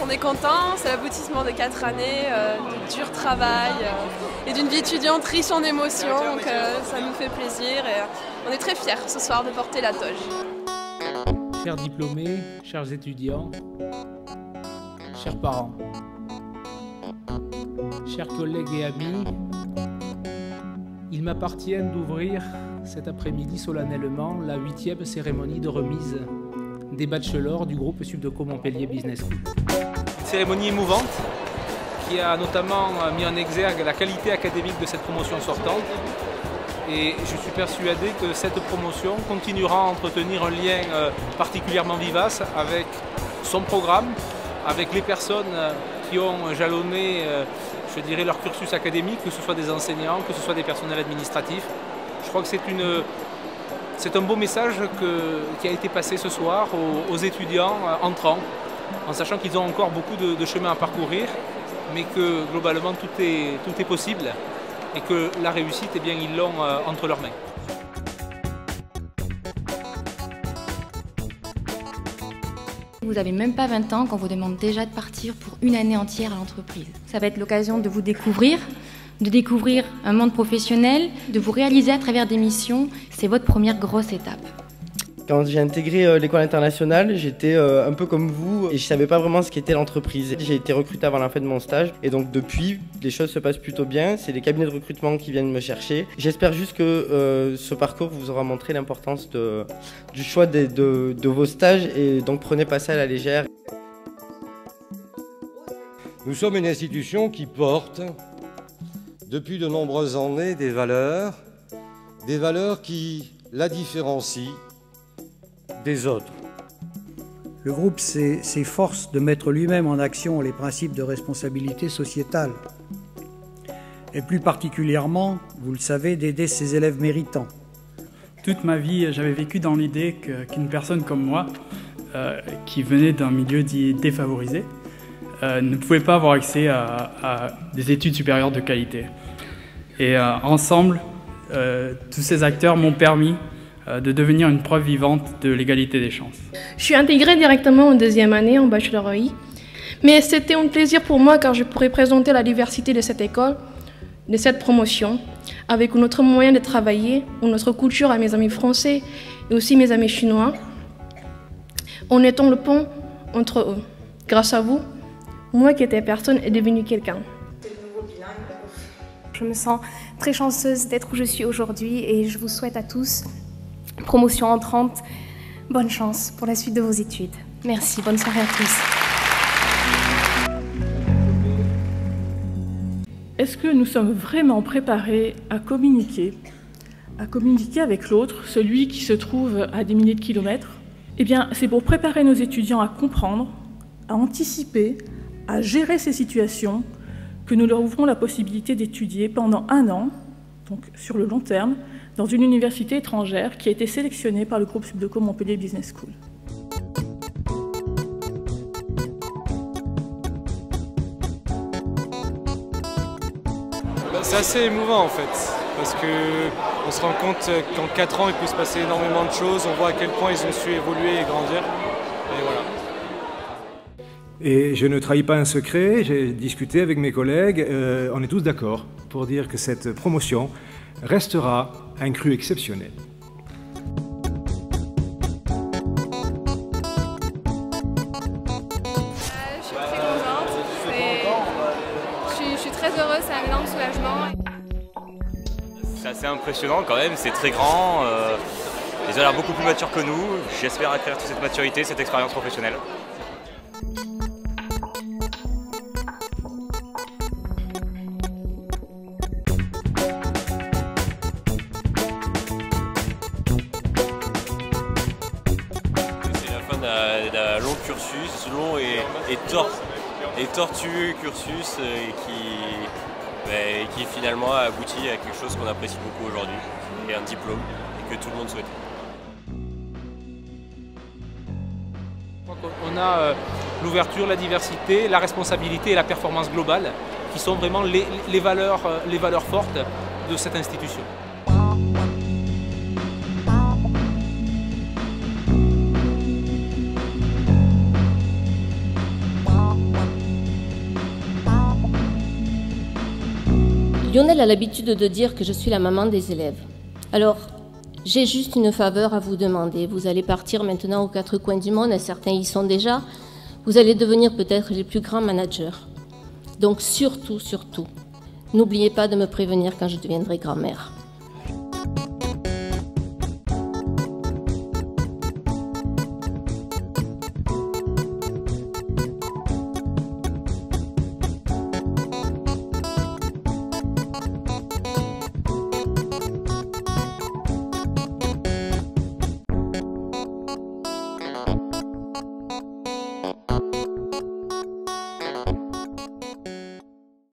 on est content, c'est l'aboutissement de 4 années de dur travail et d'une vie étudiante riche en émotions, donc ça nous fait plaisir et on est très fiers ce soir de porter la toge. Chers diplômés, chers étudiants, chers parents, chers collègues et amis, il m'appartient d'ouvrir cet après-midi solennellement la 8e cérémonie de remise des bachelors du groupe Subdeco Montpellier Business School. Une cérémonie émouvante qui a notamment mis en exergue la qualité académique de cette promotion sortante. Et je suis persuadé que cette promotion continuera à entretenir un lien particulièrement vivace avec son programme, avec les personnes qui ont jalonné, je dirais, leur cursus académique, que ce soit des enseignants, que ce soit des personnels administratifs. Je crois que c'est un beau message qui a été passé ce soir aux étudiants entrants, en sachant qu'ils ont encore beaucoup de chemin à parcourir, mais que globalement tout est possible et que la réussite, eh bien, ils l'ont entre leurs mains. Vous n'avez même pas 20 ans quand on vous demande déjà de partir pour une année entière à l'entreprise. Ça va être l'occasion de vous découvrir, de découvrir un monde professionnel, de vous réaliser à travers des missions. C'est votre première grosse étape. Quand j'ai intégré l'école internationale, j'étais un peu comme vous et je ne savais pas vraiment ce qu'était l'entreprise. J'ai été recruté avant la fin de mon stage et donc depuis, les choses se passent plutôt bien. C'est les cabinets de recrutement qui viennent me chercher. J'espère juste que ce parcours vous aura montré l'importance du choix de vos stages et donc prenez pas ça à la légère. Nous sommes une institution qui porte depuis de nombreuses années des valeurs qui la différencient des autres. Le groupe s'efforce de mettre lui-même en action les principes de responsabilité sociétale et plus particulièrement, vous le savez, d'aider ses élèves méritants. Toute ma vie, j'avais vécu dans l'idée qu'une personne comme moi, qui venait d'un milieu dit défavorisé, ne pouvait pas avoir accès à des études supérieures de qualité. Et ensemble, tous ces acteurs m'ont permis de devenir une preuve vivante de l'égalité des chances. Je suis intégrée directement en deuxième année en bachelor EI, mais c'était un plaisir pour moi car je pourrais présenter la diversité de cette école, de cette promotion, avec notre moyen de travailler, notre culture à mes amis français et aussi mes amis chinois, en étant le pont entre eux. Grâce à vous, moi qui étais personne est devenue quelqu'un. Je me sens très chanceuse d'être où je suis aujourd'hui et je vous souhaite à tous promotion entrante, bonne chance pour la suite de vos études. Merci, bonne soirée à tous. Est-ce que nous sommes vraiment préparés à communiquer avec l'autre, celui qui se trouve à des milliers de kilomètres? Eh bien, c'est pour préparer nos étudiants à comprendre, à anticiper, à gérer ces situations, que nous leur ouvrons la possibilité d'étudier pendant 1 an, donc sur le long terme, dans une université étrangère qui a été sélectionnée par le groupe Subdeco Montpellier Business School. C'est assez émouvant en fait, parce qu'on se rend compte qu'en 4 ans il peut se passer énormément de choses, on voit à quel point ils ont su évoluer et grandir, et voilà. Et je ne trahis pas un secret, j'ai discuté avec mes collègues, on est tous d'accord pour dire que cette promotion restera un cru exceptionnel. Je suis très contente, je suis très heureuse, c'est un énorme soulagement. C'est assez impressionnant quand même, c'est très grand, ils ont l'air beaucoup plus matures que nous, j'espère acquérir toute cette maturité, cette expérience professionnelle. d'un long cursus, long et tortueux cursus qui finalement a abouti à quelque chose qu'on apprécie beaucoup aujourd'hui, et un diplôme que tout le monde souhaite. On a l'ouverture, la diversité, la responsabilité et la performance globale qui sont vraiment les valeurs fortes de cette institution. Lionel a l'habitude de dire que je suis la maman des élèves. Alors, j'ai juste une faveur à vous demander. Vous allez partir maintenant aux quatre coins du monde, et certains y sont déjà. Vous allez devenir peut-être les plus grands managers. Donc surtout, n'oubliez pas de me prévenir quand je deviendrai grand-mère.